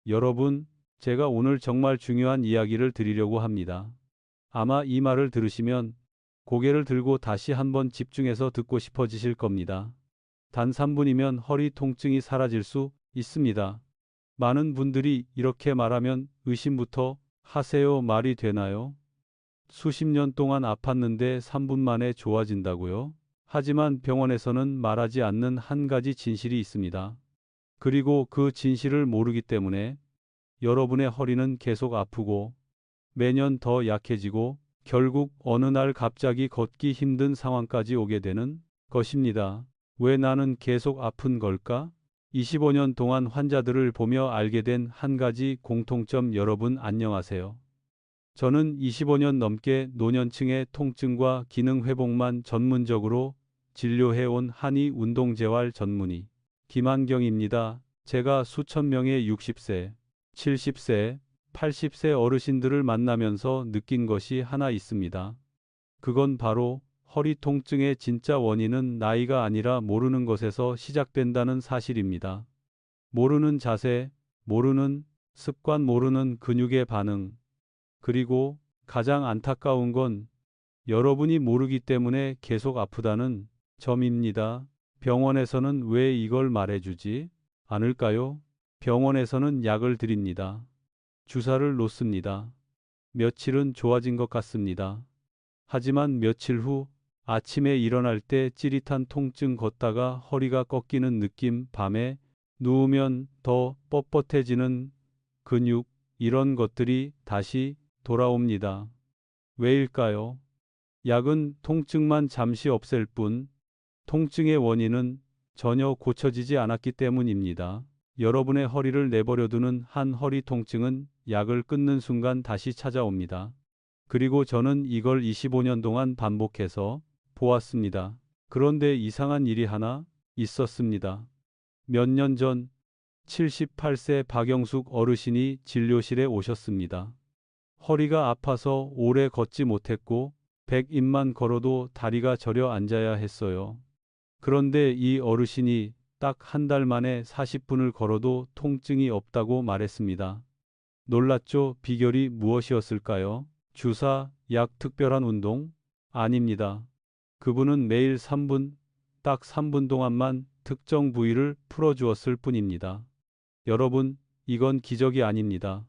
여러분, 제가 오늘 정말 중요한 이야기를 드리려고 합니다. 아마 이 말을 들으시면 고개를 들고 다시 한번 집중해서 듣고 싶어지실 겁니다. 단 3분이면 허리 통증이 사라질 수 있습니다. 많은 분들이 이렇게 말하면 의심부터 하세요. 말이 되나요? 수십 년 동안 아팠는데 3분 만에 좋아진다고요? 하지만 병원에서는 말하지 않는 한 가지 진실이 있습니다. 그리고 그 진실을 모르기 때문에 여러분의 허리는 계속 아프고 매년 더 약해지고 결국 어느 날 갑자기 걷기 힘든 상황까지 오게 되는 것입니다. 왜 나는 계속 아픈 걸까? 25년 동안 환자들을 보며 알게 된 한 가지 공통점. 여러분 안녕하세요. 저는 25년 넘게 노년층의 통증과 기능 회복만 전문적으로 진료해온 한의 운동재활 전문의 김한경입니다. 제가 수천 명의 60세, 70세, 80세 어르신들을 만나면서 느낀 것이 하나 있습니다. 그건 바로 허리 통증의 진짜 원인은 나이가 아니라 모르는 것에서 시작된다는 사실입니다. 모르는 자세, 모르는 습관, 모르는 근육의 반응. 그리고 가장 안타까운 건 여러분이 모르기 때문에 계속 아프다는 점입니다. 병원에서는 왜 이걸 말해주지 않을까요? 병원에서는 약을 드립니다. 주사를 놓습니다. 며칠은 좋아진 것 같습니다. 하지만 며칠 후 아침에 일어날 때 찌릿한 통증, 걷다가 허리가 꺾이는 느낌, 밤에 누우면 더 뻣뻣해지는 근육, 이런 것들이 다시 돌아옵니다. 왜일까요? 약은 통증만 잠시 없앨 뿐 통증의 원인은 전혀 고쳐지지 않았기 때문입니다. 여러분의 허리를 내버려두는 한 허리 통증은 약을 끊는 순간 다시 찾아옵니다. 그리고 저는 이걸 25년 동안 반복해서 보았습니다. 그런데 이상한 일이 하나 있었습니다. 몇 년 전 78세 박영숙 어르신이 진료실에 오셨습니다. 허리가 아파서 오래 걷지 못했고 100인만 걸어도 다리가 저려 앉아야 했어요. 그런데 이 어르신이 딱 한 달 만에 40분을 걸어도 통증이 없다고 말했습니다. 놀랐죠? 비결이 무엇이었을까요? 주사, 약, 특별한 운동? 아닙니다. 그분은 매일 3분, 딱 3분 동안만 특정 부위를 풀어주었을 뿐입니다. 여러분, 이건 기적이 아닙니다.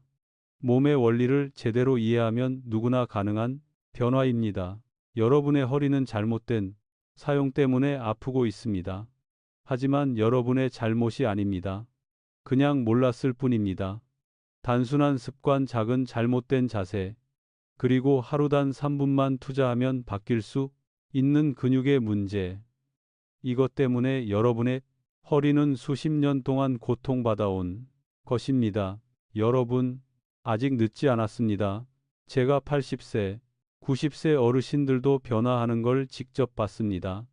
몸의 원리를 제대로 이해하면 누구나 가능한 변화입니다. 여러분의 허리는 잘못된 사용 때문에 아프고 있습니다. 하지만 여러분의 잘못이 아닙니다. 그냥 몰랐을 뿐입니다. 단순한 습관, 작은 잘못된 자세, 그리고 하루 단 3분만 투자하면 바뀔 수 있는 근육의 문제. 이것 때문에 여러분의 허리는 수십 년 동안 고통받아온 것입니다. 여러분, 아직 늦지 않았습니다. 제가 80세, 90세 어르신들도 변화하는 걸 직접 봤습니다.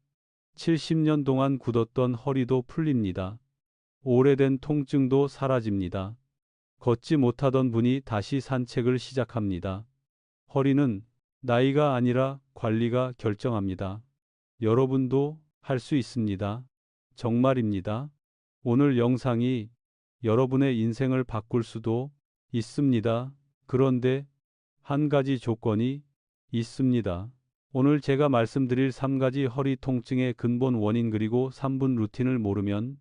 70년 동안 굳었던 허리도 풀립니다. 오래된 통증도 사라집니다. 걷지 못하던 분이 다시 산책을 시작합니다. 허리는 나이가 아니라 관리가 결정합니다. 여러분도 할 수 있습니다. 정말입니다. 오늘 영상이 여러분의 인생을 바꿀 수도 있습니다. 그런데 한 가지 조건이 있습니다. 오늘 제가 말씀드릴 3가지 허리 통증의 근본 원인 그리고 3분 루틴을 모르면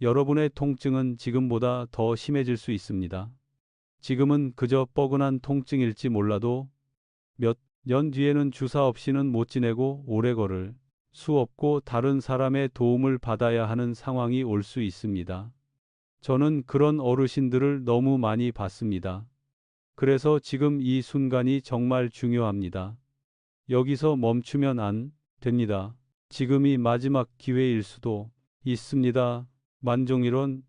여러분의 통증은 지금보다 더 심해질 수 있습니다. 지금은 그저 뻐근한 통증일지 몰라도 몇 년 뒤에는 주사 없이는 못 지내고 오래 걸을 수 없고 다른 사람의 도움을 받아야 하는 상황이 올 수 있습니다. 저는 그런 어르신들을 너무 많이 봤습니다. 그래서 지금 이 순간이 정말 중요합니다. 여기서 멈추면 안 됩니다. 지금이 마지막 기회일 수도 있습니다. 만종일원,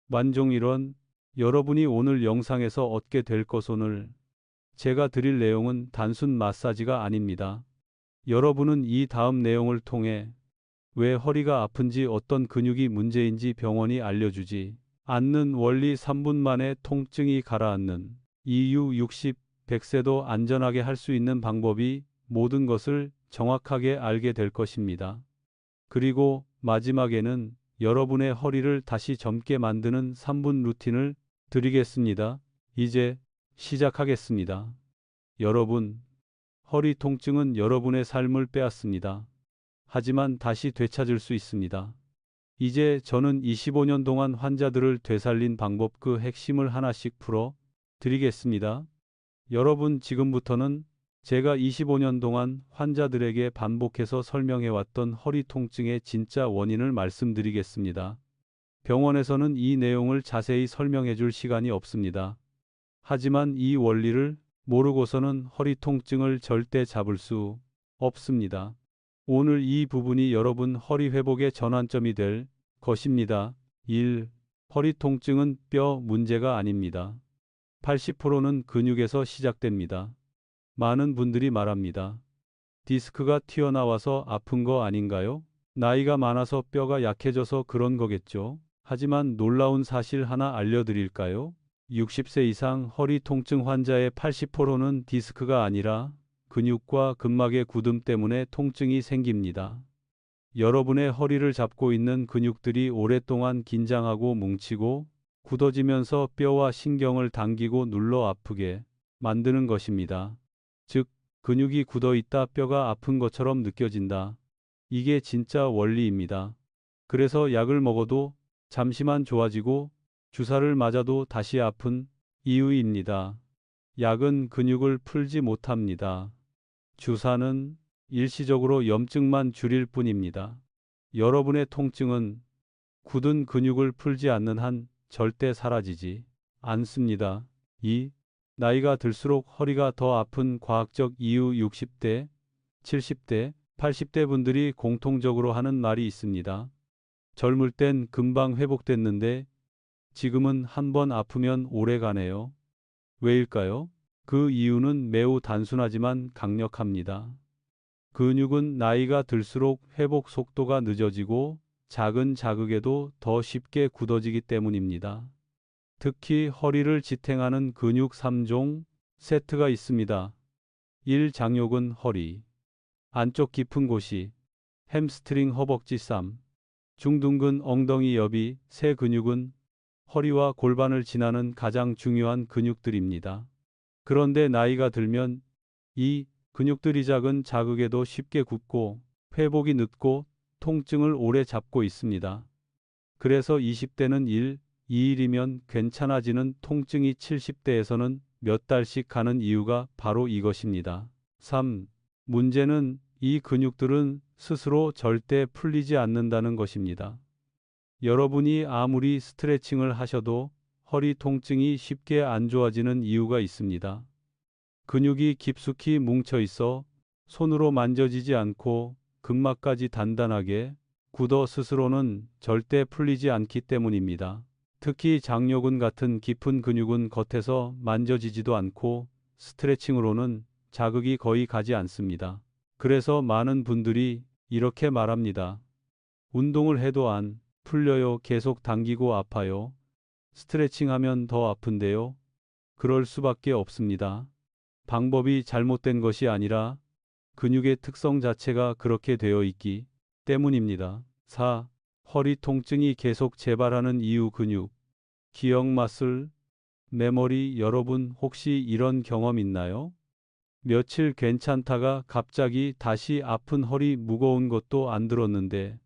만종일원, 여러분이 오늘 영상에서 얻게 될 것, 오늘 제가 드릴 내용은 단순 마사지가 아닙니다. 여러분은 이 다음 내용을 통해 왜 허리가 아픈지, 어떤 근육이 문제인지 병원이 알려주지 않는 원리, 3분 만에 통증이 가라앉는 이유, 60, 100세도 안전하게 할 수 있는 방법이, 모든 것을 정확하게 알게 될 것입니다. 그리고 마지막에는 여러분의 허리를 다시 젊게 만드는 3분 루틴을 드리겠습니다. 이제 시작하겠습니다. 여러분, 허리 통증은 여러분의 삶을 빼앗습니다. 하지만 다시 되찾을 수 있습니다. 이제 저는 25년 동안 환자들을 되살린 방법 그 핵심을 하나씩 풀어 드리겠습니다. 여러분, 지금부터는 제가 25년 동안 환자들에게 반복해서 설명해왔던 허리 통증의 진짜 원인을 말씀드리겠습니다. 병원에서는 이 내용을 자세히 설명해 줄 시간이 없습니다. 하지만 이 원리를 모르고서는 허리 통증을 절대 잡을 수 없습니다. 오늘 이 부분이 여러분 허리 회복의 전환점이 될 것입니다. 1. 허리 통증은 뼈 문제가 아닙니다. 80%는 근육에서 시작됩니다. 많은 분들이 말합니다. 디스크가 튀어나와서 아픈 거 아닌가요? 나이가 많아서 뼈가 약해져서 그런 거겠죠. 하지만 놀라운 사실 하나 알려드릴까요? 60세 이상 허리 통증 환자의 80%는 디스크가 아니라 근육과 근막의 굳음 때문에 통증이 생깁니다. 여러분의 허리를 잡고 있는 근육들이 오랫동안 긴장하고 뭉치고 굳어지면서 뼈와 신경을 당기고 눌러 아프게 만드는 것입니다. 즉, 근육이 굳어 있다 뼈가 아픈 것처럼 느껴진다. 이게 진짜 원리입니다. 그래서 약을 먹어도 잠시만 좋아지고 주사를 맞아도 다시 아픈 이유입니다. 약은 근육을 풀지 못합니다. 주사는 일시적으로 염증만 줄일 뿐입니다. 여러분의 통증은 굳은 근육을 풀지 않는 한 절대 사라지지 않습니다. 2. 나이가 들수록 허리가 더 아픈 과학적 이유 60대, 70대, 80대 분들이 공통적으로 하는 말이 있습니다. 젊을 땐 금방 회복됐는데 지금은 한번 아프면 오래 가네요. 왜일까요? 그 이유는 매우 단순하지만 강력합니다. 근육은 나이가 들수록 회복 속도가 늦어지고 작은 자극에도 더 쉽게 굳어지기 때문입니다. 특히 허리를 지탱하는 근육 3종 세트가 있습니다. 1. 장요근 허리. 안쪽 깊은 곳이 햄스트링 허벅지 쌈. 중둔근 엉덩이 옆이 세 근육은 허리와 골반을 지나는 가장 중요한 근육들입니다. 그런데 나이가 들면 이 근육들이 작은 자극에도 쉽게 굳고 회복이 늦고 통증을 오래 잡고 있습니다. 그래서 20대는 1, 2일이면 괜찮아지는 통증이 70대에서는 몇 달씩 가는 이유가 바로 이것입니다. 3. 문제는 이 근육들은 스스로 절대 풀리지 않는다는 것입니다. 여러분이 아무리 스트레칭을 하셔도 허리 통증이 쉽게 안 좋아지는 이유가 있습니다. 근육이 깊숙이 뭉쳐 있어 손으로 만져지지 않고 근막까지 단단하게 굳어 스스로는 절대 풀리지 않기 때문입니다. 특히 장요근 같은 깊은 근육은 겉에서 만져지지도 않고 스트레칭으로는 자극이 거의 가지 않습니다. 그래서 많은 분들이 이렇게 말합니다. 운동을 해도 안 풀려요. 계속 당기고 아파요. 스트레칭하면 더 아픈데요. 그럴 수밖에 없습니다. 방법이 잘못된 것이 아니라 근육의 특성 자체가 그렇게 되어 있기 때문입니다. 4. 허리 통증이 계속 재발하는 이유 근육, 기억 마슬, 메모리. 여러분 혹시 이런 경험 있나요? 며칠 괜찮다가 갑자기 다시 아픈 허리 무거운 것도 안 들었는데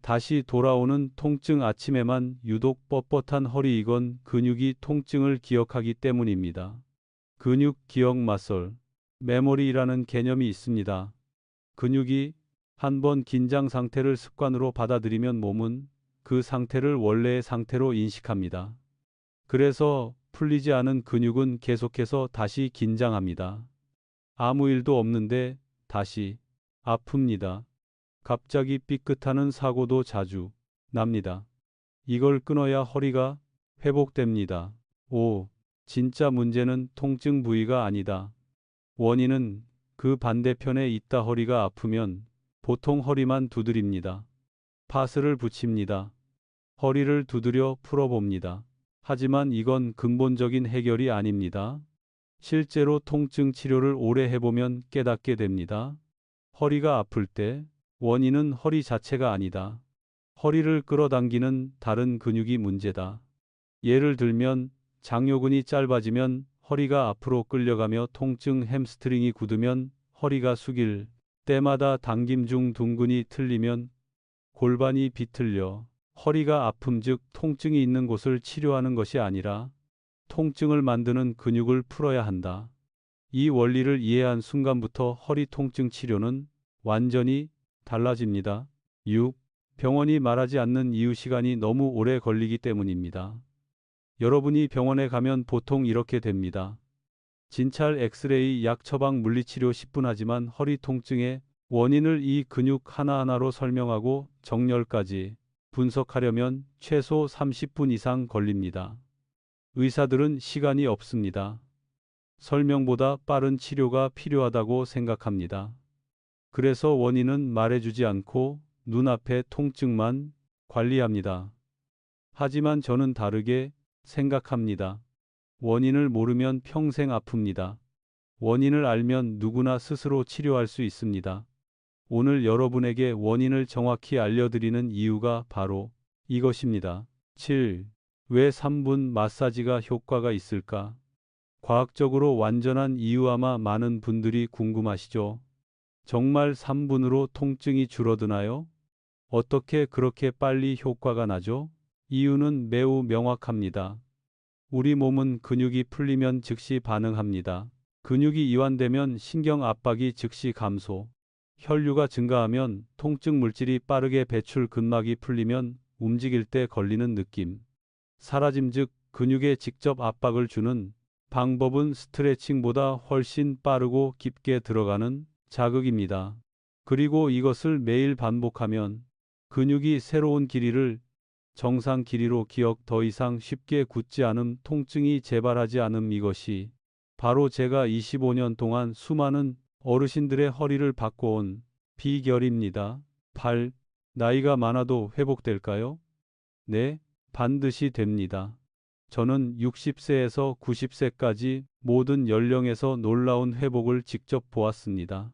다시 돌아오는 통증 아침에만 유독 뻣뻣한 허리 이건 근육이 통증을 기억하기 때문입니다. 근육 기억 마솔, 메모리라는 개념이 있습니다. 근육이 한번 긴장 상태를 습관으로 받아들이면 몸은 그 상태를 원래의 상태로 인식합니다. 그래서 풀리지 않은 근육은 계속해서 다시 긴장합니다. 아무 일도 없는데 다시 아픕니다. 갑자기 삐끗하는 사고도 자주 납니다. 이걸 끊어야 허리가 회복됩니다. 5. 진짜 문제는 통증 부위가 아니다. 원인은 그 반대편에 있다. 허리가 아프면 보통 허리만 두드립니다. 파스를 붙입니다. 허리를 두드려 풀어봅니다. 하지만 이건 근본적인 해결이 아닙니다. 실제로 통증 치료를 오래 해보면 깨닫게 됩니다. 허리가 아플 때 원인은 허리 자체가 아니다. 허리를 끌어당기는 다른 근육이 문제다. 예를 들면 장요근이 짧아지면 허리가 앞으로 끌려가며 통증, 햄스트링이 굳으면 허리가 숙일 때마다 당김 중 둥근이 틀리면 골반이 비틀려 허리가 아픔 즉 통증이 있는 곳을 치료하는 것이 아니라 통증을 만드는 근육을 풀어야 한다. 이 원리를 이해한 순간부터 허리 통증 치료는 완전히 달라집니다. 6. 병원이 말하지 않는 이유 시간이 너무 오래 걸리기 때문입니다. 여러분이 병원에 가면 보통 이렇게 됩니다. 진찰 엑스레이 약 처방 물리치료 10분 하지만 허리 통증의 원인을 이 근육 하나하나로 설명하고 정렬까지 분석하려면 최소 30분 이상 걸립니다. 의사들은 시간이 없습니다. 설명보다 빠른 치료가 필요하다고 생각합니다. 그래서 원인은 말해주지 않고 눈앞의 통증만 관리합니다. 하지만 저는 다르게 생각합니다. 원인을 모르면 평생 아픕니다. 원인을 알면 누구나 스스로 치료할 수 있습니다. 오늘 여러분에게 원인을 정확히 알려드리는 이유가 바로 이것입니다. 7. 왜 3분 마사지가 효과가 있을까? 과학적으로 완전한 이유 아마 많은 분들이 궁금하시죠? 정말 3분으로 통증이 줄어드나요? 어떻게 그렇게 빨리 효과가 나죠? 이유는 매우 명확합니다. 우리 몸은 근육이 풀리면 즉시 반응합니다. 근육이 이완되면 신경 압박이 즉시 감소. 혈류가 증가하면 통증 물질이 빠르게 배출 근막이 풀리면 움직일 때 걸리는 느낌. 사라짐 즉 근육에 직접 압박을 주는 방법은 스트레칭보다 훨씬 빠르고 깊게 들어가는 자극입니다. 그리고 이것을 매일 반복하면 근육이 새로운 길이를 정상 길이로 기억 더 이상 쉽게 굳지 않음 통증이 재발하지 않음 이것이 바로 제가 25년 동안 수많은 어르신들의 허리를 바꿔온 비결입니다. 8. 나이가 많아도 회복될까요? 네, 반드시 됩니다. 저는 60세에서 90세까지 모든 연령에서 놀라운 회복을 직접 보았습니다.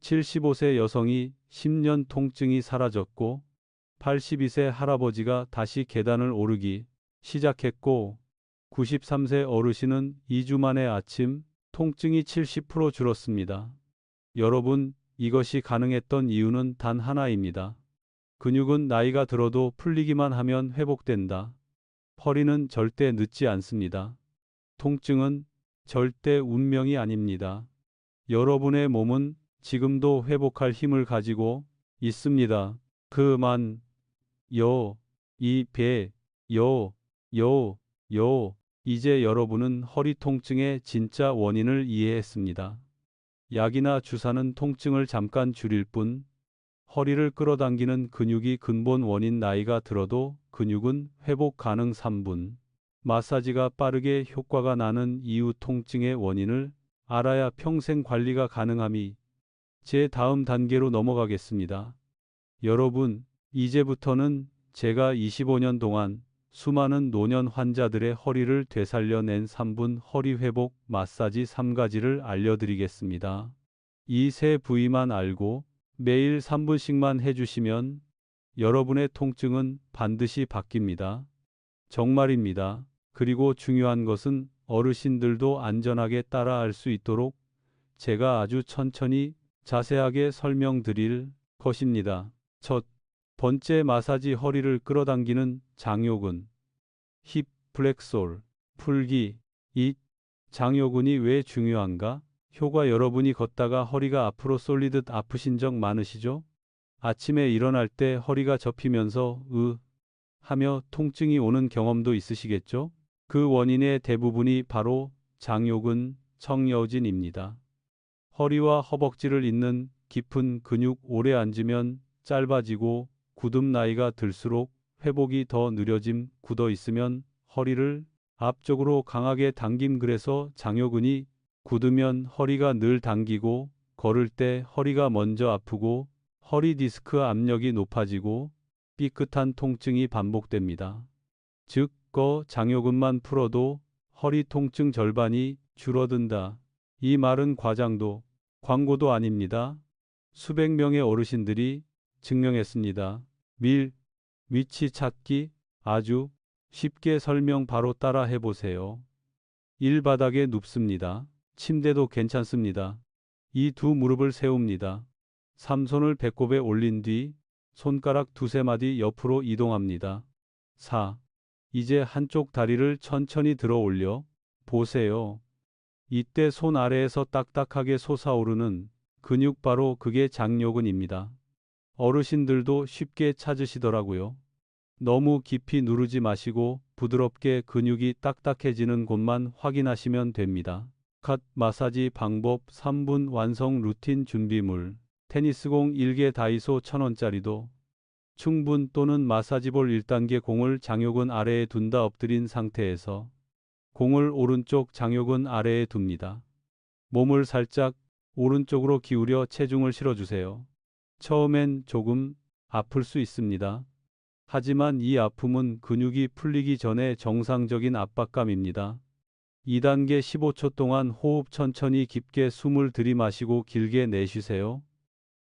75세 여성이 10년 통증이 사라졌고 82세 할아버지가 다시 계단을 오르기 시작했고 93세 어르신은 2주 만에 아침 통증이 70% 줄었습니다. 여러분, 이것이 가능했던 이유는 단 하나입니다. 근육은 나이가 들어도 풀리기만 하면 회복된다. 허리는 절대 늦지 않습니다. 통증은 절대 운명이 아닙니다. 여러분의 몸은 지금도 회복할 힘을 가지고 있습니다. 그만, 이제 여러분은 허리 통증의 진짜 원인을 이해했습니다. 약이나 주사는 통증을 잠깐 줄일 뿐, 허리를 끌어당기는 근육이 근본 원인 나이가 들어도 근육은 회복 가능 3분. 마사지가 빠르게 효과가 나는 이유 통증의 원인을 알아야 평생 관리가 가능함이 제 다음 단계로 넘어가겠습니다. 여러분, 이제부터는 제가 25년 동안 수많은 노년 환자들의 허리를 되살려낸 3분 허리 회복 마사지 3가지를 알려드리겠습니다. 이 세 부위만 알고 매일 3분씩만 해주시면 여러분의 통증은 반드시 바뀝니다. 정말입니다. 그리고 중요한 것은 어르신들도 안전하게 따라할 수 있도록 제가 아주 천천히 자세하게 설명드릴 것입니다. 첫 번째 마사지 허리를 끌어당기는 장요근 힙 플렉솔 풀기. 이 장요근이 왜 중요한가? 효과 여러분이 걷다가 허리가 앞으로 쏠리듯 아프신 적 많으시죠? 아침에 일어날 때 허리가 접히면서 하며 통증이 오는 경험도 있으시겠죠? 그 원인의 대부분이 바로 장요근, 청여진입니다. 허리와 허벅지를 잇는 깊은 근육 오래 앉으면 짧아지고 굳음 나이가 들수록 회복이 더 느려짐 굳어 있으면 허리를 앞쪽으로 강하게 당김 그래서 장요근이 굳으면 허리가 늘 당기고 걸을 때 허리가 먼저 아프고 허리 디스크 압력이 높아지고 삐끗한 통증이 반복됩니다. 즉, 장요근만 풀어도 허리 통증 절반이 줄어든다. 이 말은 과장도 광고도 아닙니다. 수백 명의 어르신들이 증명했습니다. 위치 찾기 아주 쉽게 설명 바로 따라 해보세요. 1. 바닥에 눕습니다. 침대도 괜찮습니다. 2. 두 무릎을 세웁니다. 3. 손을 배꼽에 올린 뒤 손가락 두세 마디 옆으로 이동합니다. 4. 이제 한쪽 다리를 천천히 들어 올려 보세요. 이때 손 아래에서 딱딱하게 솟아오르는 근육 바로 그게 장요근입니다. 어르신들도 쉽게 찾으시더라고요. 너무 깊이 누르지 마시고 부드럽게 근육이 딱딱해지는 곳만 확인하시면 됩니다. 컷 마사지 방법 3분 완성 루틴 준비물 테니스공 1개 다이소 1000원짜리도 충분 또는 마사지볼 1단계 공을 장요근 아래에 둔다 엎드린 상태에서 공을 오른쪽 장요근 아래에 둡니다. 몸을 살짝 오른쪽으로 기울여 체중을 실어주세요. 처음엔 조금 아플 수 있습니다. 하지만 이 아픔은 근육이 풀리기 전에 정상적인 압박감입니다. 2단계 15초 동안 호흡 천천히 깊게 숨을 들이마시고 길게 내쉬세요.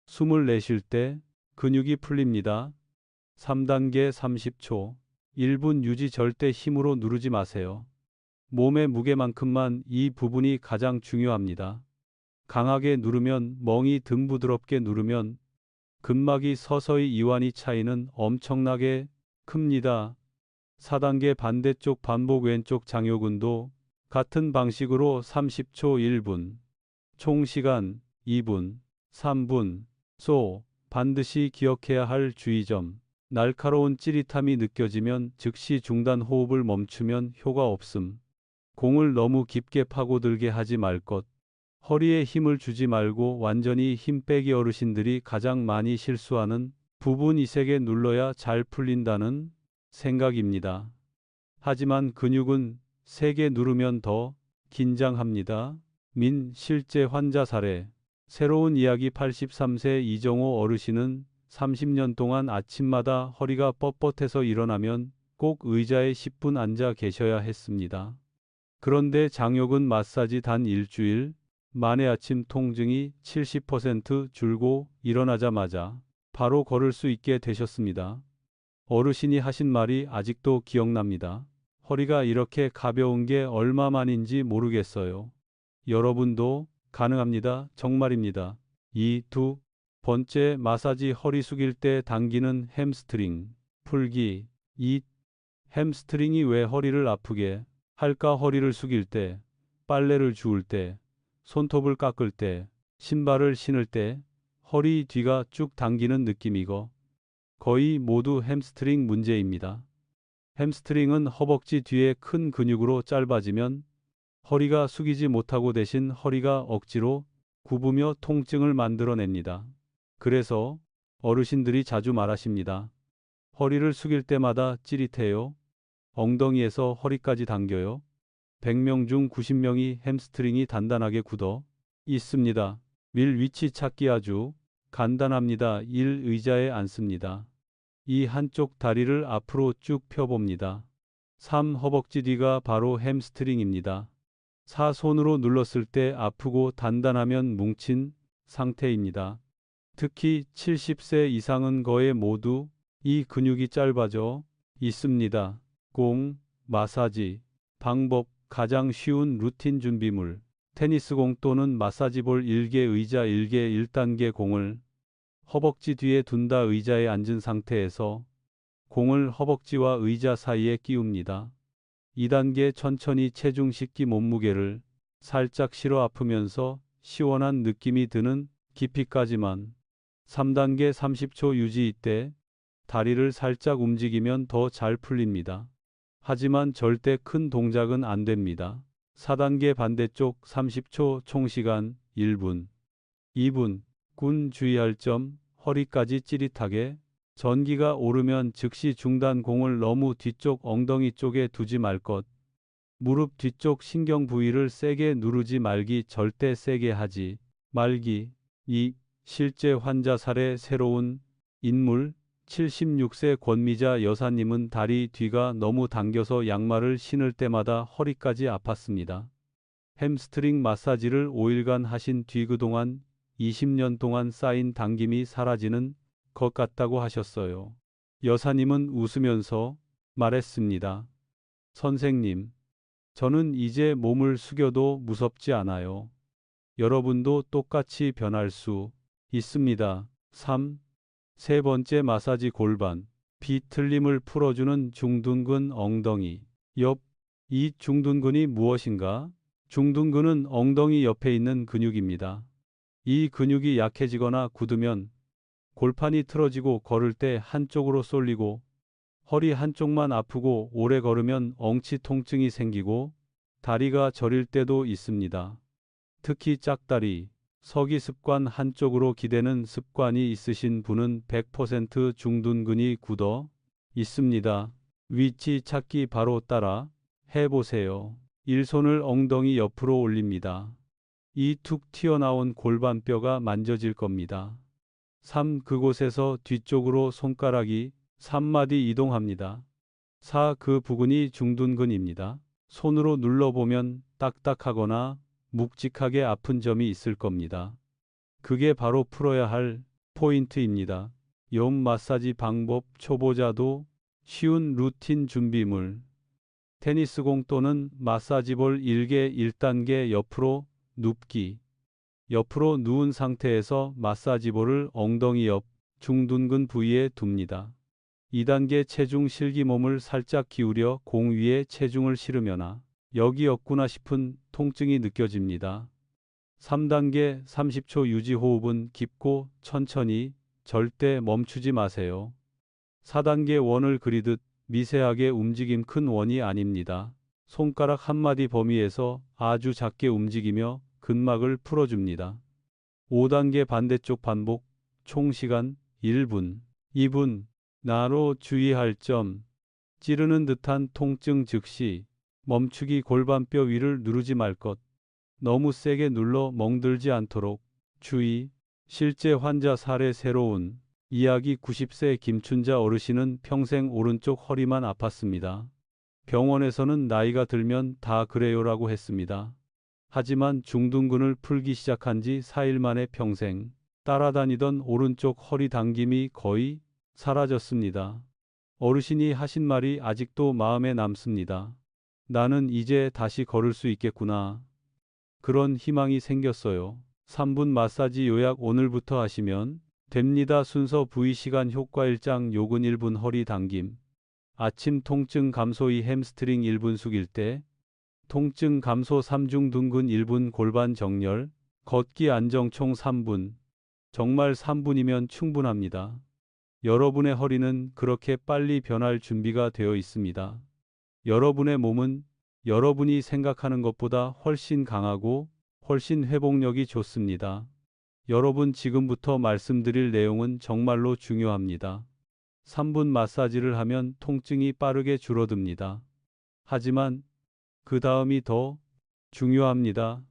숨을 내쉴 때 근육이 풀립니다. 3단계 30초 1분 유지 절대 힘으로 누르지 마세요. 몸의 무게만큼만 이 부분이 가장 중요합니다. 강하게 누르면 멍이 등 부드럽게 누르면 근막이 서서히 이완이 차이는 엄청나게 큽니다. 4단계 반대쪽 반복 왼쪽 장요근도 같은 방식으로 30초 1분, 총 시간 2분, 3분, 반드시 기억해야 할 주의점. 날카로운 찌릿함이 느껴지면 즉시 중단 호흡을 멈추면 효과 없음. 공을 너무 깊게 파고들게 하지 말 것. 허리에 힘을 주지 말고 완전히 힘 빼기 어르신들이 가장 많이 실수하는 부분 이 세게 눌러야 잘 풀린다는 생각입니다. 하지만 근육은 세게 누르면 더 긴장합니다. 실제 환자 사례. 새로운 이야기 83세 이정호 어르신은 30년 동안 아침마다 허리가 뻣뻣해서 일어나면 꼭 의자에 10분 앉아 계셔야 했습니다. 그런데 장요근 마사지 단 일주일 만에 아침 통증이 70% 줄고 일어나자마자 바로 걸을 수 있게 되셨습니다. 어르신이 하신 말이 아직도 기억납니다. 허리가 이렇게 가벼운 게 얼마만인지 모르겠어요. 여러분도 가능합니다. 정말입니다. 두 번째 마사지 허리 숙일 때 당기는 햄스트링 풀기. 햄스트링이 왜 허리를 아프게 할까? 허리를 숙일 때, 빨래를 주울 때, 손톱을 깎을 때, 신발을 신을 때 허리 뒤가 쭉 당기는 느낌이고 거의 모두 햄스트링 문제입니다. 햄스트링은 허벅지 뒤에 큰 근육으로 짧아지면 허리가 숙이지 못하고 대신 허리가 억지로 굽으며 통증을 만들어냅니다. 그래서 어르신들이 자주 말하십니다. 허리를 숙일 때마다 찌릿해요. 엉덩이에서 허리까지 당겨요. 100명 중 90명이 햄스트링이 단단하게 굳어 있습니다. 위치 찾기 아주 간단합니다. 1. 의자에 앉습니다. 2. 한쪽 다리를 앞으로 쭉 펴봅니다. 3. 허벅지 뒤가 바로 햄스트링입니다. 4. 손으로 눌렀을 때 아프고 단단하면 뭉친 상태입니다. 특히 70세 이상은 거의 모두 이 근육이 짧아져 있습니다. 마사지 방법 가장 쉬운 루틴 준비물 테니스공 또는 마사지볼 1개 의자 1개 1단계 공을 허벅지 뒤에 둔다. 의자에 앉은 상태에서 공을 허벅지와 의자 사이에 끼웁니다. 2단계 천천히 체중 싣기 몸무게를 살짝 실어 아프면서 시원한 느낌이 드는 깊이까지만. 3단계 30초 유지. 이때 다리를 살짝 움직이면 더 잘 풀립니다. 하지만 절대 큰 동작은 안 됩니다. 4단계 반대쪽 30초 총시간 1분, 2분. 주의할 점 허리까지 찌릿하게 전기가 오르면 즉시 중단. 공을 너무 뒤쪽 엉덩이 쪽에 두지 말 것. 무릎 뒤쪽 신경 부위를 세게 누르지 말기. 절대 세게 하지 말기. 실제 환자 사례 새로운 인물 76세 권미자 여사님은 다리 뒤가 너무 당겨서 양말을 신을 때마다 허리까지 아팠습니다. 햄스트링 마사지를 5일간 하신 뒤 그동안 20년 동안 쌓인 당김이 사라지는 것 같다고 하셨어요. 여사님은 웃으면서 말했습니다. 선생님, 저는 이제 몸을 숙여도 무섭지 않아요. 여러분도 똑같이 변할 수 있습니다. 3. 세 번째 마사지 골반. 비틀림을 풀어주는 중둔근 엉덩이 옆. 이 중둔근이 무엇인가? 중둔근은 엉덩이 옆에 있는 근육입니다. 이 근육이 약해지거나 굳으면 골판이 틀어지고 걸을 때 한쪽으로 쏠리고 허리 한쪽만 아프고 오래 걸으면 엉치 통증이 생기고 다리가 저릴 때도 있습니다. 특히 짝다리, 서기 습관 한쪽으로 기대는 습관이 있으신 분은 100% 중둔근이 굳어 있습니다. 위치 찾기 바로 따라 해보세요. 1. 손을 엉덩이 옆으로 올립니다. 2. 툭 튀어나온 골반뼈가 만져질 겁니다. 3. 그곳에서 뒤쪽으로 손가락이 3마디 이동합니다. 4. 그 부근이 중둔근입니다. 손으로 눌러보면 딱딱하거나 묵직하게 아픈 점이 있을 겁니다. 그게 바로 풀어야 할 포인트입니다. 옆 마사지 방법 초보자도 쉬운 루틴 준비물. 테니스공 또는 마사지볼 1개 1단계 옆으로 눕기. 옆으로 누운 상태에서 마사지볼을 엉덩이 옆 중둔근 부위에 둡니다. 2단계 체중 실기 몸을 살짝 기울여 공 위에 체중을 실으면아 여기 없구나 싶은 통증이 느껴집니다. 3단계 30초 유지 호흡은 깊고 천천히 절대 멈추지 마세요. 4단계 원을 그리듯 미세하게 움직임 큰 원이 아닙니다. 손가락 한마디 범위에서 아주 작게 움직이며 근막을 풀어줍니다. 5단계 반대쪽 반복 총 시간 1분, 2분. 나로 주의할 점. 찌르는 듯한 통증 즉시 멈추기 골반뼈 위를 누르지 말 것. 너무 세게 눌러 멍들지 않도록 주의. 실제 환자 사례 새로운 이야기 90세 김춘자 어르신은 평생 오른쪽 허리만 아팠습니다. 병원에서는 나이가 들면 다 그래요라고 했습니다. 하지만 중둔근을 풀기 시작한 지 4일 만에 평생 따라다니던 오른쪽 허리 당김이 거의 사라졌습니다. 어르신이 하신 말이 아직도 마음에 남습니다. 나는 이제 다시 걸을 수 있겠구나. 그런 희망이 생겼어요. 3분 마사지 요약 오늘부터 하시면 됩니다. 순서 부위 시간 효과 1장 요근 1분 허리 당김. 아침 통증 감소 2 햄스트링 1분 숙일 때. 통증 감소 3 중둔근 1분 골반 정렬. 걷기 안정 총 3분. 정말 3분이면 충분합니다. 여러분의 허리는 그렇게 빨리 변할 준비가 되어 있습니다. 여러분의 몸은 여러분이 생각하는 것보다 훨씬 강하고 훨씬 회복력이 좋습니다. 여러분 지금부터 말씀드릴 내용은 정말로 중요합니다. 3분 마사지를 하면 통증이 빠르게 줄어듭니다. 하지만 그 다음이 더 중요합니다.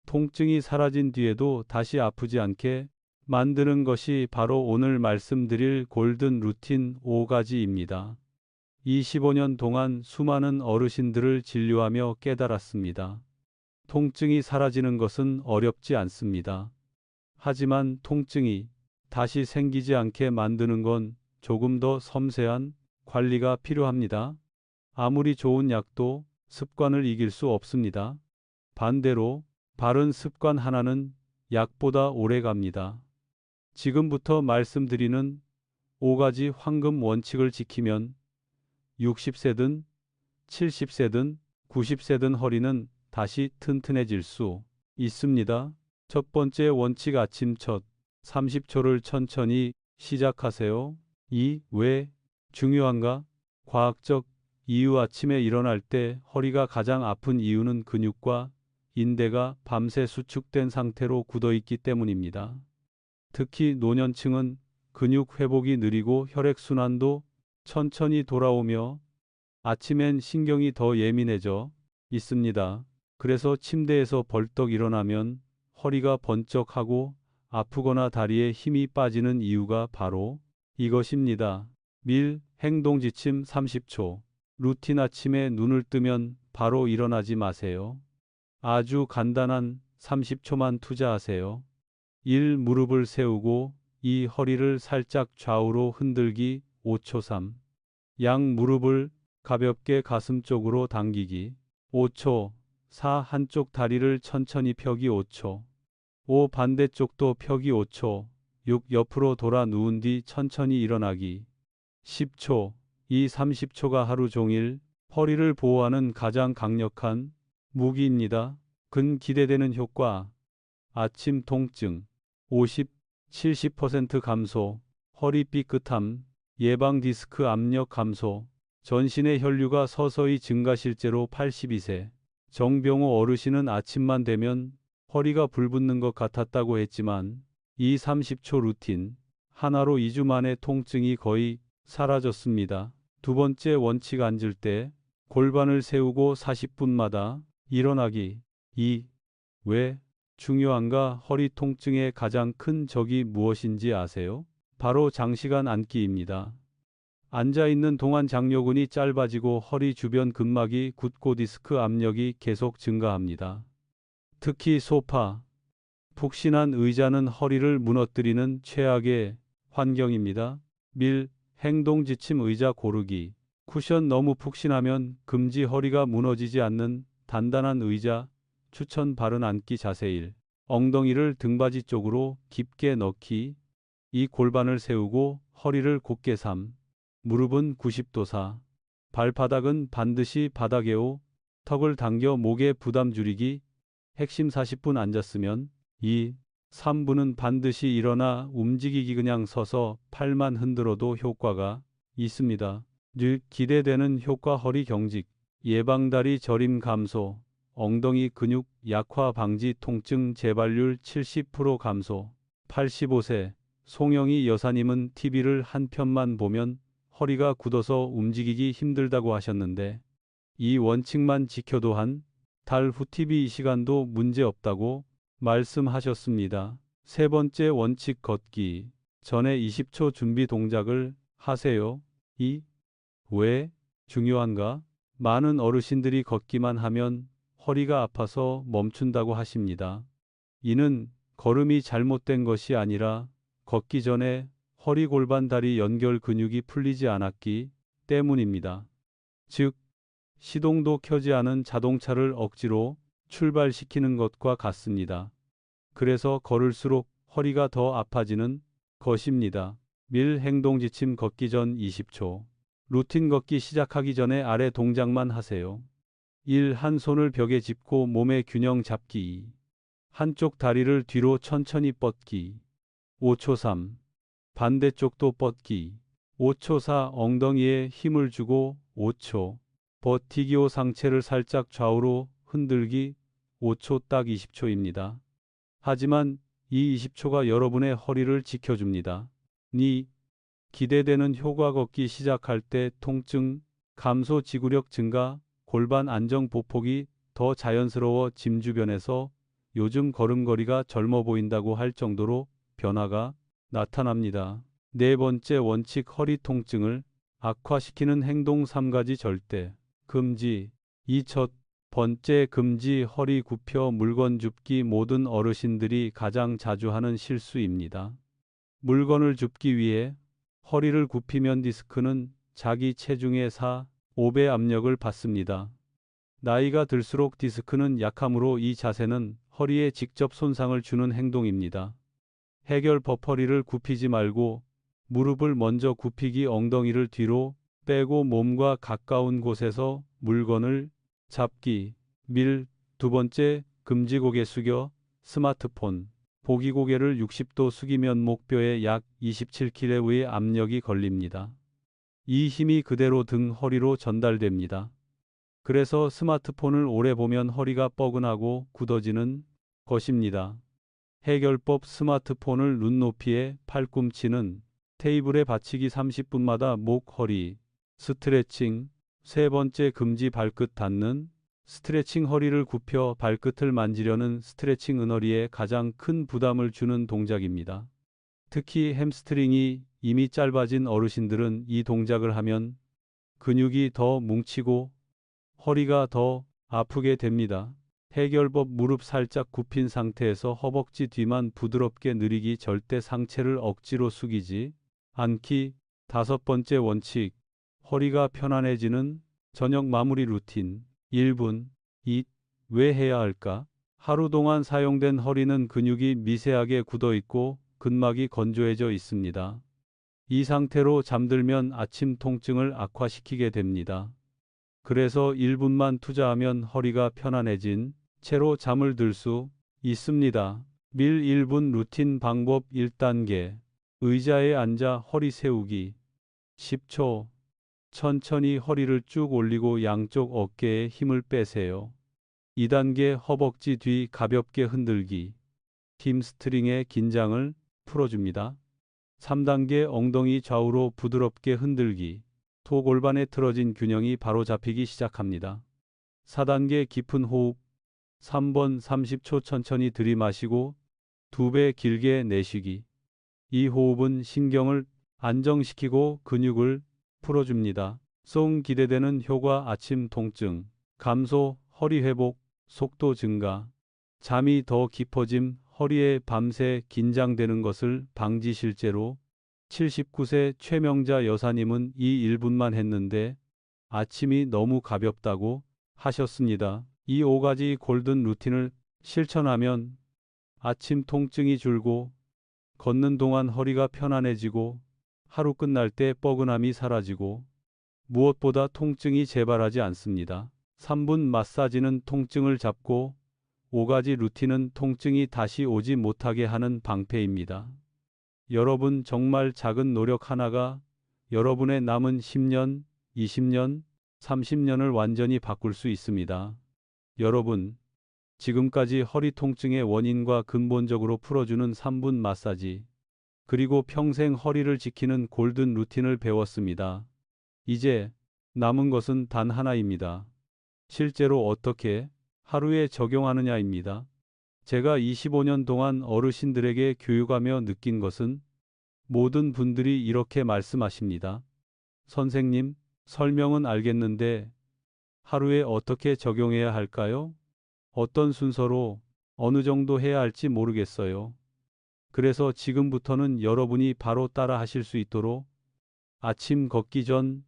통증이 사라진 뒤에도 다시 아프지 않게 만드는 것이 바로 오늘 말씀드릴 골든 루틴 5가지입니다. 25년 동안 수많은 어르신들을 진료하며 깨달았습니다. 통증이 사라지는 것은 어렵지 않습니다. 하지만 통증이 다시 생기지 않게 만드는 건 조금 더 섬세한 관리가 필요합니다. 아무리 좋은 약도 습관을 이길 수 없습니다. 반대로 바른 습관 하나는 약보다 오래 갑니다. 지금부터 말씀드리는 5가지 황금 원칙을 지키면 60세든 70세든 90세든 허리는 다시 튼튼해질 수 있습니다. 첫 번째 원칙 아침 첫 30초를 천천히 시작하세요. 왜 중요한가? 과학적 이유 아침에 일어날 때 허리가 가장 아픈 이유는 근육과 인대가 밤새 수축된 상태로 굳어있기 때문입니다. 특히 노년층은 근육 회복이 느리고 혈액순환도 천천히 돌아오며 아침엔 신경이 더 예민해져 있습니다. 그래서 침대에서 벌떡 일어나면 허리가 번쩍하고 아프거나 다리에 힘이 빠지는 이유가 바로 이것입니다. 행동 지침 30초. 루틴 아침에 눈을 뜨면 바로 일어나지 마세요. 아주 간단한 30초만 투자하세요. 1. 무릎을 세우고 2. 허리를 살짝 좌우로 흔들기 5초 3. 양 무릎을 가볍게 가슴 쪽으로 당기기. 5초. 4. 한쪽 다리를 천천히 펴기 5초. 5. 반대쪽도 펴기 5초. 6. 옆으로 돌아 누운 뒤 천천히 일어나기. 10초. 이 30초가 하루 종일 허리를 보호하는 가장 강력한 무기입니다. 기대되는 효과. 아침 통증 50, 70% 감소, 허리 삐끗함, 예방 디스크 압력 감소, 전신의 혈류가 서서히 증가. 실제로 82세 정병호 어르신은 아침만 되면 허리가 불붙는 것 같았다고 했지만 이 30초 루틴 하나로 2주 만에 통증이 거의 사라졌습니다. 두 번째 원칙. 앉을 때 골반을 세우고 40분마다 일어나기. 왜 중요한가? 허리 통증의 가장 큰 적이 무엇인지 아세요? 바로 장시간 앉기입니다. 앉아 있는 동안 장요근이 짧아지고 허리 주변 근막이 굳고 디스크 압력이 계속 증가합니다. 특히 소파, 푹신한 의자는 허리를 무너뜨리는 최악의 환경입니다. 행동 지침. 의자 고르기. 쿠션 너무 푹신하면 금지. 허리가 무너지지 않는 단단한 의자 추천. 바른 앉기 자세. 1. 엉덩이를 등받이 쪽으로 깊게 넣기. 2. 골반을 세우고 허리를 곧게. 3. 무릎은 90도. 4. 발바닥은 반드시 바닥에. 5. 턱을 당겨 목에 부담 줄이기. 핵심. 40분 앉았으면 3분은 반드시 일어나 움직이기. 그냥 서서 팔만 흔들어도 효과가 있습니다. 기대되는 효과. 허리 경직, 예방 다리 저림 감소, 엉덩이 근육 약화 방지, 통증 재발률 70% 감소. 85세 송영희 여사님은 TV를 한 편만 보면 허리가 굳어서 움직이기 힘들다고 하셨는데 이 원칙만 지켜도 한 달 후 TV 시간도 문제 없다고 말씀하셨습니다. 세 번째 원칙. 걷기 전에 20초 준비 동작을 하세요. 왜 중요한가? 많은 어르신들이 걷기만 하면 허리가 아파서 멈춘다고 하십니다. 이는 걸음이 잘못된 것이 아니라 걷기 전에 허리 골반 다리 연결 근육이 풀리지 않았기 때문입니다. 즉, 시동도 켜지 않은 자동차를 억지로 출발시키는 것과 같습니다. 그래서 걸을수록 허리가 더 아파지는 것입니다. 행동 지침. 걷기 전 20초. 루틴. 걷기 시작하기 전에 아래 동작만 하세요. 1. 한 손을 벽에 짚고 몸의 균형 잡기. 2. 한쪽 다리를 뒤로 천천히 뻗기. 5초. 3. 반대쪽도 뻗기. 5초. 4. 엉덩이에 힘을 주고. 5초. 버티기. 5. 상체를 살짝 좌우로 흔들기. 5초. 딱 20초입니다. 하지만 이 20초가 여러분의 허리를 지켜줍니다. 기대되는 효과. 걷기 시작할 때 통증 감소, 지구력 증가, 골반 안정, 보폭이 더 자연스러워. 짐 주변에서 요즘 걸음걸이가 젊어 보인다고 할 정도로 변화가 나타납니다. 네 번째 원칙. 허리 통증을 악화시키는 행동 3가지 절대 금지. 이 첫 번째 금지. 허리 굽혀 물건 줍기. 모든 어르신들이 가장 자주 하는 실수입니다. 물건을 줍기 위해 허리를 굽히면 디스크는 자기 체중의 4, 5배 압력을 받습니다. 나이가 들수록 디스크는 약하므로 이 자세는 허리에 직접 손상을 주는 행동입니다. 해결법. 허리를 굽히지 말고 무릎을 먼저 굽히기. 엉덩이를 뒤로 빼고 몸과 가까운 곳에서 물건을 잡기. 두 번째 금지. 고개 숙여 스마트폰 보기. 고개를 60도 숙이면 목뼈에 약 27kg의 압력이 걸립니다. 이 힘이 그대로 등 허리로 전달됩니다. 그래서 스마트폰을 오래 보면 허리가 뻐근하고 굳어지는 것입니다. 해결법. 스마트폰을 눈높이에 팔꿈치는 테이블에 받치기. 30분마다 목, 허리 스트레칭. 세 번째 금지. 발끝 닿는 스트레칭. 허리를 굽혀 발끝을 만지려는 스트레칭 은허리에 가장 큰 부담을 주는 동작입니다. 특히 햄스트링이 이미 짧아진 어르신들은 이 동작을 하면 근육이 더 뭉치고 허리가 더 아프게 됩니다. 해결법. 무릎 살짝 굽힌 상태에서 허벅지 뒤만 부드럽게 느리기. 절대 상체를 억지로 숙이지 않기. 다섯 번째 원칙. 허리가 편안해지는 저녁 마무리 루틴 1분. 왜 해야 할까? 하루 동안 사용된 허리는 근육이 미세하게 굳어 있고 근막이 건조해져 있습니다. 이 상태로 잠들면 아침 통증을 악화시키게 됩니다. 그래서 1분만 투자하면 허리가 편안해진 채로 잠을 들 수 있습니다. 밀 1분 루틴 방법 1단계. 의자에 앉아 허리 세우기 10초. 천천히 허리를 쭉 올리고 양쪽 어깨에 힘을 빼세요. 2단계 허벅지 뒤 가볍게 흔들기. 햄스트링의 긴장을 풀어줍니다. 3단계 엉덩이 좌우로 부드럽게 흔들기. 토 골반에 틀어진 균형이 바로 잡히기 시작합니다. 4단계 깊은 호흡. 3번 30초 천천히 들이마시고 2배 길게 내쉬기. 이 호흡은 신경을 안정시키고 근육을 풀어줍니다. 기대되는 효과 아침 통증, 감소, 허리 회복, 속도 증가, 잠이 더 깊어짐, 허리에 밤새 긴장되는 것을 방지. 실제로 79세 최명자 여사님은 이 1분만 했는데 아침이 너무 가볍다고 하셨습니다. 이 5가지 골든 루틴을 실천하면 아침 통증이 줄고 걷는 동안 허리가 편안해지고 하루 끝날 때 뻐근함이 사라지고 무엇보다 통증이 재발하지 않습니다. 3분 마사지는 통증을 잡고 5가지 루틴은 통증이 다시 오지 못하게 하는 방패입니다. 여러분 정말 작은 노력 하나가 여러분의 남은 10년, 20년, 30년을 완전히 바꿀 수 있습니다. 여러분, 지금까지 허리 통증의 원인과 근본적으로 풀어주는 3분 마사지, 그리고 평생 허리를 지키는 골든 루틴을 배웠습니다. 이제 남은 것은 단 하나입니다. 실제로 어떻게 하루에 적용하느냐입니다. 제가 25년 동안 어르신들에게 교육하며 느낀 것은 모든 분들이 이렇게 말씀하십니다. 선생님, 설명은 알겠는데 하루에 어떻게 적용해야 할까요? 어떤 순서로 어느 정도 해야 할지 모르겠어요. 그래서 지금부터는 여러분이 바로 따라 하실 수 있도록 아침 걷기 전,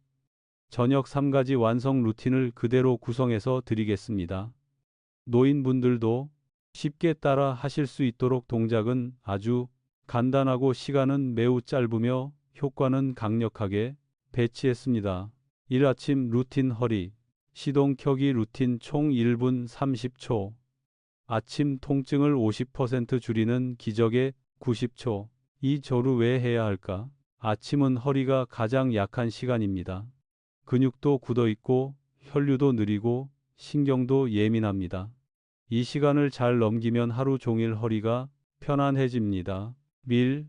저녁 3가지 완성 루틴을 그대로 구성해서 드리겠습니다. 노인분들도 쉽게 따라 하실 수 있도록 동작은 아주 간단하고 시간은 매우 짧으며 효과는 강력하게 배치했습니다. 1. 아침 루틴 허리 시동 켜기 루틴 총 1분 30초. 아침 통증을 50% 줄이는 기적의 90초. 이 저루 왜 해야 할까? 아침은 허리가 가장 약한 시간입니다. 근육도 굳어 있고 혈류도 느리고 신경도 예민합니다. 이 시간을 잘 넘기면 하루 종일 허리가 편안해집니다. 밀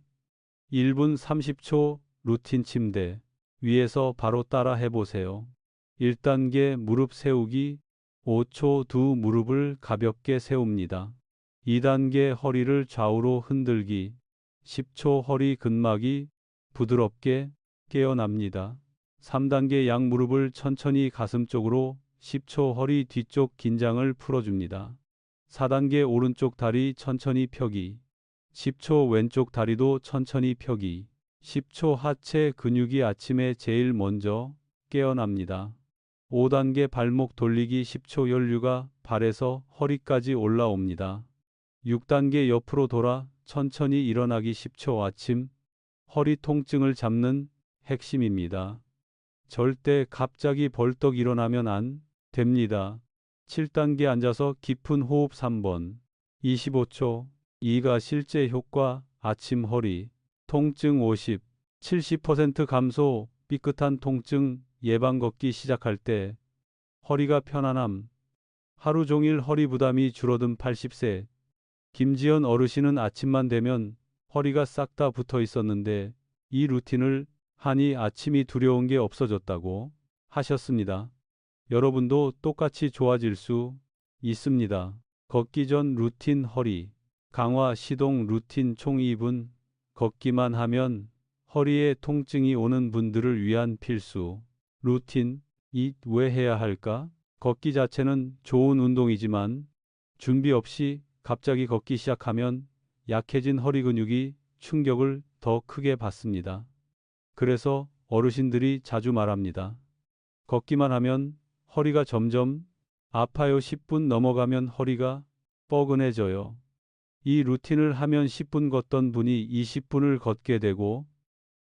1분 30초 루틴 침대 위에서 바로 따라 해보세요. 1단계 무릎 세우기 5초 두 무릎을 가볍게 세웁니다. 2단계 허리를 좌우로 흔들기 10초 허리 근막이 부드럽게 깨어납니다. 3단계 양무릎을 천천히 가슴 쪽으로 10초 허리 뒤쪽 긴장을 풀어줍니다. 4단계 오른쪽 다리 천천히 펴기 10초 왼쪽 다리도 천천히 펴기 10초 하체 근육이 아침에 제일 먼저 깨어납니다. 5단계 발목 돌리기 10초 혈류가 발에서 허리까지 올라옵니다. 6단계 옆으로 돌아 천천히 일어나기 10초 아침 허리 통증을 잡는 핵심입니다. 절대 갑자기 벌떡 일어나면 안 됩니다. 7단계 앉아서 깊은 호흡 3번 25초. 이가 실제 효과 아침 허리 통증 50, 70% 감소. 삐끗한 통증 예방 걷기 시작할 때 허리가 편안함. 하루 종일 허리 부담이 줄어든 80세 김지연 어르신은 아침만 되면 허리가 싹 다 붙어 있었는데 이 루틴을 하니 아침이 두려운 게 없어졌다고 하셨습니다. 여러분도 똑같이 좋아질 수 있습니다. 걷기 전 루틴 허리 강화 시동 루틴 총 2분. 걷기만 하면 허리에 통증이 오는 분들을 위한 필수 루틴. 왜 해야 할까? 걷기 자체는 좋은 운동이지만 준비 없이 갑자기 걷기 시작하면 약해진 허리 근육이 충격을 더 크게 받습니다. 그래서 어르신들이 자주 말합니다. 걷기만 하면 허리가 점점 아파요. 10분 넘어가면 허리가 뻐근해져요. 이 루틴을 하면 10분 걷던 분이 20분을 걷게 되고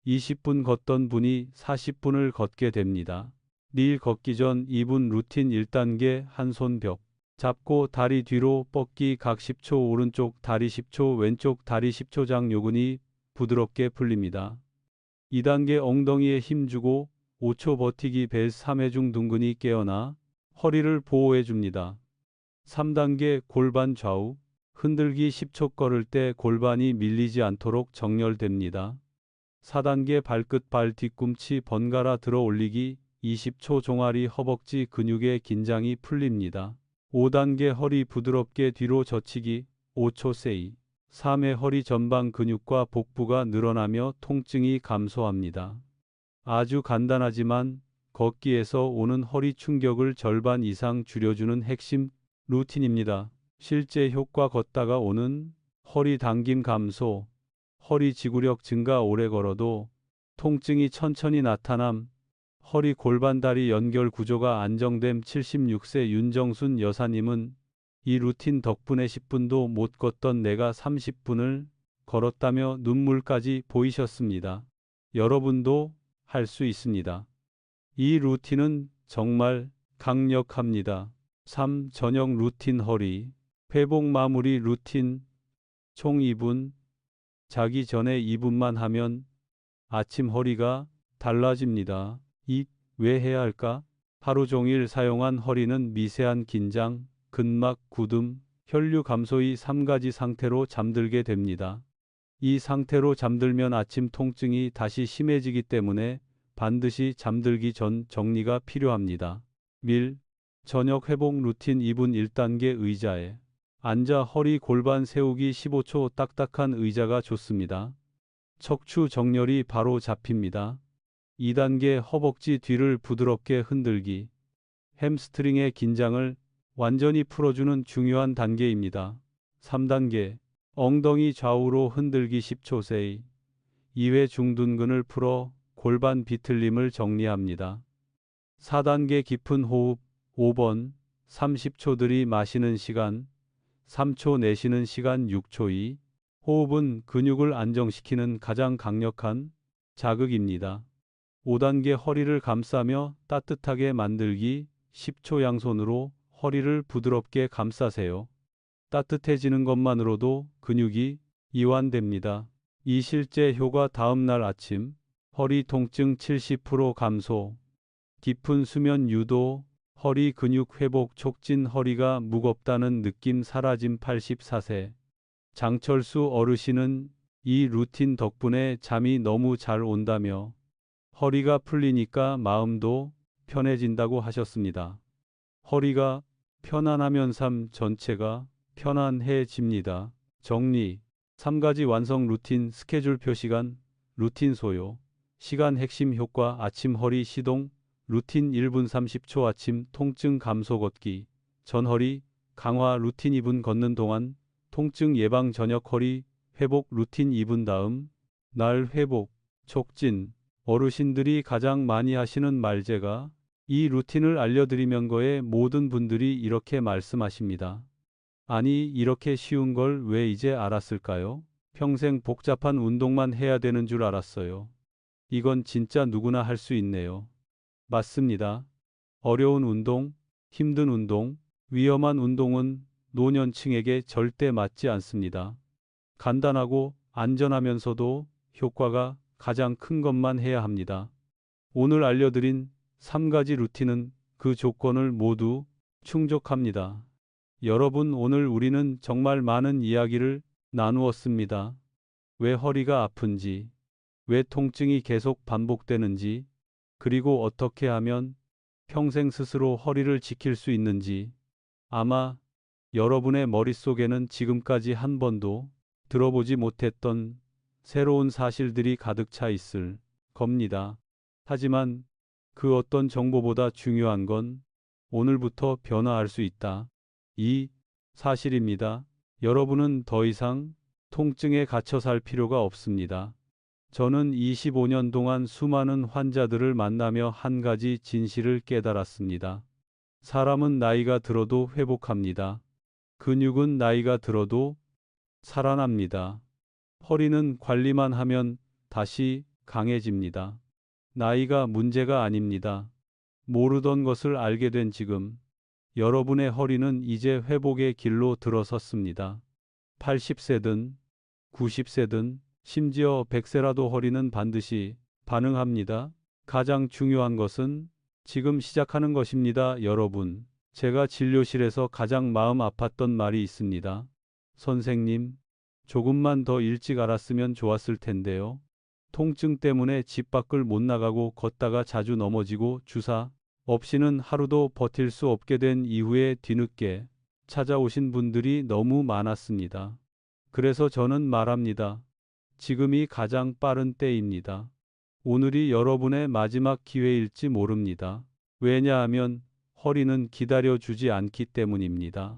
20분 걷던 분이 40분을 걷게 됩니다. 내일 걷기 전 2분 루틴 1단계 한 손 벽 잡고 다리 뒤로 뻗기 각 10초 오른쪽 다리 10초 왼쪽 다리 10초 장요근이 부드럽게 풀립니다. 2단계 엉덩이에 힘 주고 5초 버티기 벨 3회중 둥근이 깨어나 허리를 보호해 줍니다. 3단계 골반 좌우 흔들기 10초 걸을 때 골반이 밀리지 않도록 정렬됩니다. 4단계 발끝 발 뒤꿈치 번갈아 들어 올리기 20초 종아리 허벅지 근육의 긴장이 풀립니다. 5단계 허리 부드럽게 뒤로 젖히기 5초 세이 3회 허리 전방 근육과 복부가 늘어나며 통증이 감소합니다. 아주 간단하지만 걷기에서 오는 허리 충격을 절반 이상 줄여주는 핵심 루틴입니다. 실제 효과 걷다가 오는 허리 당김 감소, 허리 지구력 증가 오래 걸어도 통증이 천천히 나타남, 허리 골반 다리 연결 구조가 안정됨 76세 윤정순 여사님은 이 루틴 덕분에 10분도 못 걷던 내가 30분을 걸었다며 눈물까지 보이셨습니다. 여러분도 할 수 있습니다. 이 루틴은 정말 강력합니다. 3. 저녁 루틴 허리 회복 마무리 루틴 총 2분 자기 전에 2분만 하면 아침 허리가 달라집니다. 왜 해야 할까? 하루 종일 사용한 허리는 미세한 긴장, 근막, 굳음, 혈류 감소 이 3가지 상태로 잠들게 됩니다. 이 상태로 잠들면 아침 통증이 다시 심해지기 때문에 반드시 잠들기 전 정리가 필요합니다. 저녁 회복 루틴 2분 1단계 의자에 앉아 허리 골반 세우기 15초 딱딱한 의자가 좋습니다. 척추 정렬이 바로 잡힙니다. 2단계 허벅지 뒤를 부드럽게 흔들기. 햄스트링의 긴장을 완전히 풀어주는 중요한 단계입니다. 3단계 엉덩이 좌우로 흔들기 10초 세이 2회 중둔근을 풀어 골반 비틀림을 정리합니다. 4단계 깊은 호흡 5번 30초 들이마시는 시간 3초 내쉬는 시간 6초 2 호흡은 근육을 안정시키는 가장 강력한 자극입니다. 5단계 허리를 감싸며 따뜻하게 만들기 10초 양손으로 허리를 부드럽게 감싸세요. 따뜻해지는 것만으로도 근육이 이완됩니다. 이 실제 효과 다음날 아침 허리 통증 70% 감소, 깊은 수면 유도, 허리 근육 회복 촉진 허리가 무겁다는 느낌 사라짐 84세. 장철수 어르신은 이 루틴 덕분에 잠이 너무 잘 온다며 허리가 풀리니까 마음도 편해진다고 하셨습니다. 허리가 편안하면 삶 전체가 편안해집니다. 정리 3가지 완성 루틴 스케줄표 시간 루틴 소요 시간 핵심 효과 아침 허리 시동 루틴 1분 30초 아침 통증 감소 걷기 전 허리 강화 루틴 2분 걷는 동안 통증 예방 저녁 허리 회복 루틴 2분 다음 날 회복 촉진 어르신들이 가장 많이 하시는 말 제가 이 루틴을 알려드리면 거에 모든 분들이 이렇게 말씀하십니다. 아니 이렇게 쉬운 걸 왜 이제 알았을까요? 평생 복잡한 운동만 해야 되는 줄 알았어요. 이건 진짜 누구나 할 수 있네요. 맞습니다. 어려운 운동, 힘든 운동, 위험한 운동은 노년층에게 절대 맞지 않습니다. 간단하고 안전하면서도 효과가 가장 큰 것만 해야 합니다. 오늘 알려드린 3가지 루틴은 그 조건을 모두 충족합니다. 여러분 오늘 우리는 정말 많은 이야기를 나누었습니다. 왜 허리가 아픈지, 왜 통증이 계속 반복되는지, 그리고 어떻게 하면 평생 스스로 허리를 지킬 수 있는지 아마 여러분의 머릿속에는 지금까지 한 번도 들어보지 못했던 새로운 사실들이 가득 차 있을 겁니다. 하지만 그 어떤 정보보다 중요한 건 오늘부터 변화할 수 있다. 이 사실입니다. 여러분은 더 이상 통증에 갇혀 살 필요가 없습니다. 저는 25년 동안 수많은 환자들을 만나며 한 가지 진실을 깨달았습니다. 사람은 나이가 들어도 회복합니다. 근육은 나이가 들어도 살아납니다. 허리는 관리만 하면 다시 강해집니다. 나이가 문제가 아닙니다. 모르던 것을 알게 된 지금, 여러분의 허리는 이제 회복의 길로 들어섰습니다. 80세든 90세든 심지어 100세라도 허리는 반드시 반응합니다. 가장 중요한 것은 지금 시작하는 것입니다, 여러분. 제가 진료실에서 가장 마음 아팠던 말이 있습니다. 선생님, 조금만 더 일찍 알았으면 좋았을 텐데요. 통증 때문에 집 밖을 못 나가고 걷다가 자주 넘어지고 주사 없이는 하루도 버틸 수 없게 된 이후에 뒤늦게 찾아오신 분들이 너무 많았습니다. 그래서 저는 말합니다. 지금이 가장 빠른 때입니다. 오늘이 여러분의 마지막 기회일지 모릅니다. 왜냐하면 허리는 기다려주지 않기 때문입니다.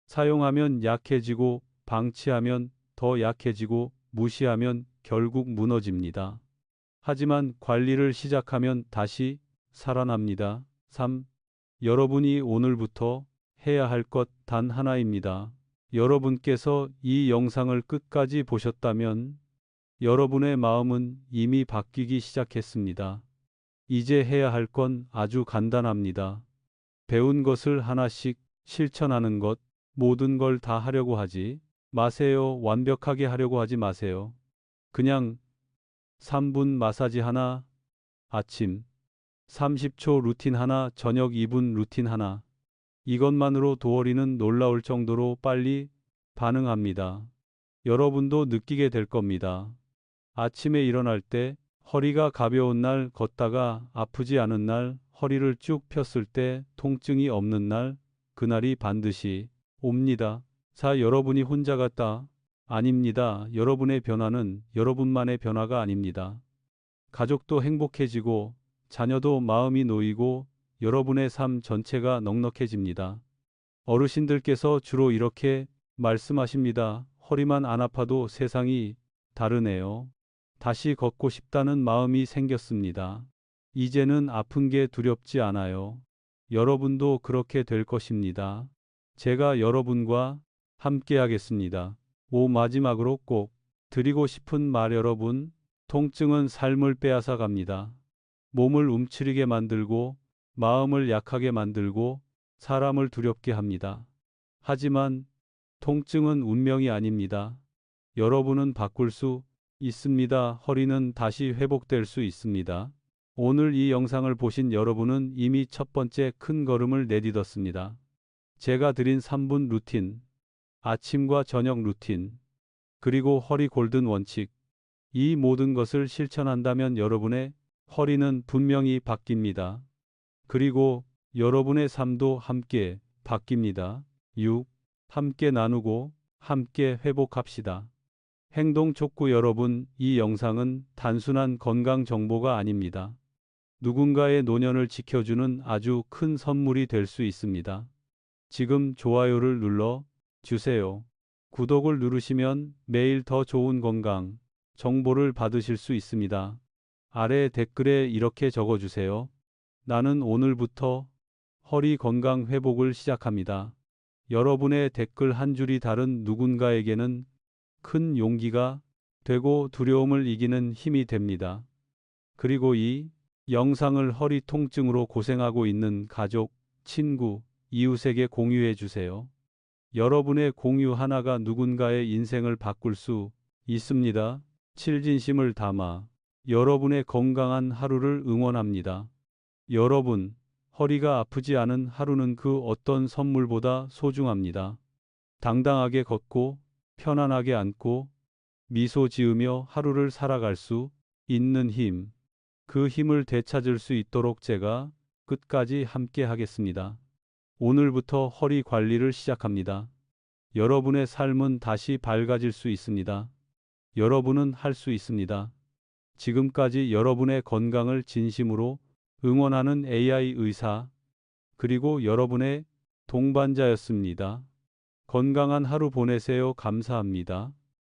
사용하면 약해지고 방치하면 더 약해지고 무시하면 결국 무너집니다. 하지만 관리를 시작하면 다시 살아납니다. 3. 여러분이 오늘부터 해야 할 것 단 하나입니다. 여러분께서 이 영상을 끝까지 보셨다면 여러분의 마음은 이미 바뀌기 시작했습니다. 이제 해야 할 건 아주 간단합니다. 배운 것을 하나씩 실천하는 것, 모든 걸 다 하려고 하지 마세요. 완벽하게 하려고 하지 마세요. 그냥 3분 마사지 하나, 아침 30초 루틴 하나, 저녁 2분 루틴 하나. 이것만으로 도어리는 놀라울 정도로 빨리 반응합니다. 여러분도 느끼게 될 겁니다. 아침에 일어날 때 허리가 가벼운 날, 걷다가 아프지 않은 날, 허리를 쭉 폈을 때 통증이 없는 날, 그날이 반드시 옵니다. 여러분이 혼자 같다. 아닙니다. 여러분의 변화는 여러분만의 변화가 아닙니다. 가족도 행복해지고 자녀도 마음이 놓이고 여러분의 삶 전체가 넉넉해집니다. 어르신들께서 주로 이렇게 말씀하십니다. 허리만 안 아파도 세상이 다르네요. 다시 걷고 싶다는 마음이 생겼습니다. 이제는 아픈 게 두렵지 않아요. 여러분도 그렇게 될 것입니다. 제가 여러분과 함께 하겠습니다. 마지막으로 꼭 드리고 싶은 말, 여러분, 통증은 삶을 빼앗아 갑니다. 몸을 움츠리게 만들고 마음을 약하게 만들고 사람을 두렵게 합니다. 하지만 통증은 운명이 아닙니다. 여러분은 바꿀 수 있습니다. 허리는 다시 회복될 수 있습니다. 오늘 이 영상을 보신 여러분은 이미 첫 번째 큰 걸음을 내딛었습니다. 제가 드린 3분 루틴, 아침과 저녁 루틴, 그리고 허리 골든 원칙, 이 모든 것을 실천한다면 여러분의 허리는 분명히 바뀝니다. 그리고 여러분의 삶도 함께 바뀝니다. 6. 함께 나누고 함께 회복합시다. 행동 촉구, 여러분, 이 영상은 단순한 건강 정보가 아닙니다. 누군가의 노년을 지켜주는 아주 큰 선물이 될 수 있습니다. 지금 좋아요를 눌러 주세요. 구독을 누르시면 매일 더 좋은 건강 정보를 받으실 수 있습니다. 아래 댓글에 이렇게 적어주세요. 나는 오늘부터 허리 건강 회복을 시작합니다. 여러분의 댓글 한 줄이 다른 누군가에게는 큰 용기가 되고 두려움을 이기는 힘이 됩니다. 그리고 이 영상을 허리 통증으로 고생하고 있는 가족, 친구, 이웃에게 공유해 주세요. 여러분의 공유 하나가 누군가의 인생을 바꿀 수 있습니다. 진심을 담아 여러분의 건강한 하루를 응원합니다. 여러분, 허리가 아프지 않은 하루는 그 어떤 선물보다 소중합니다. 당당하게 걷고 편안하게 앉고 미소 지으며 하루를 살아갈 수 있는 힘, 그 힘을 되찾을 수 있도록 제가 끝까지 함께 하겠습니다. 오늘부터 허리 관리를 시작합니다. 여러분의 삶은 다시 밝아질 수 있습니다. 여러분은 할 수 있습니다. 지금까지 여러분의 건강을 진심으로 응원하는 AI 의사, 그리고 여러분의 동반자였습니다. 건강한 하루 보내세요. 감사합니다.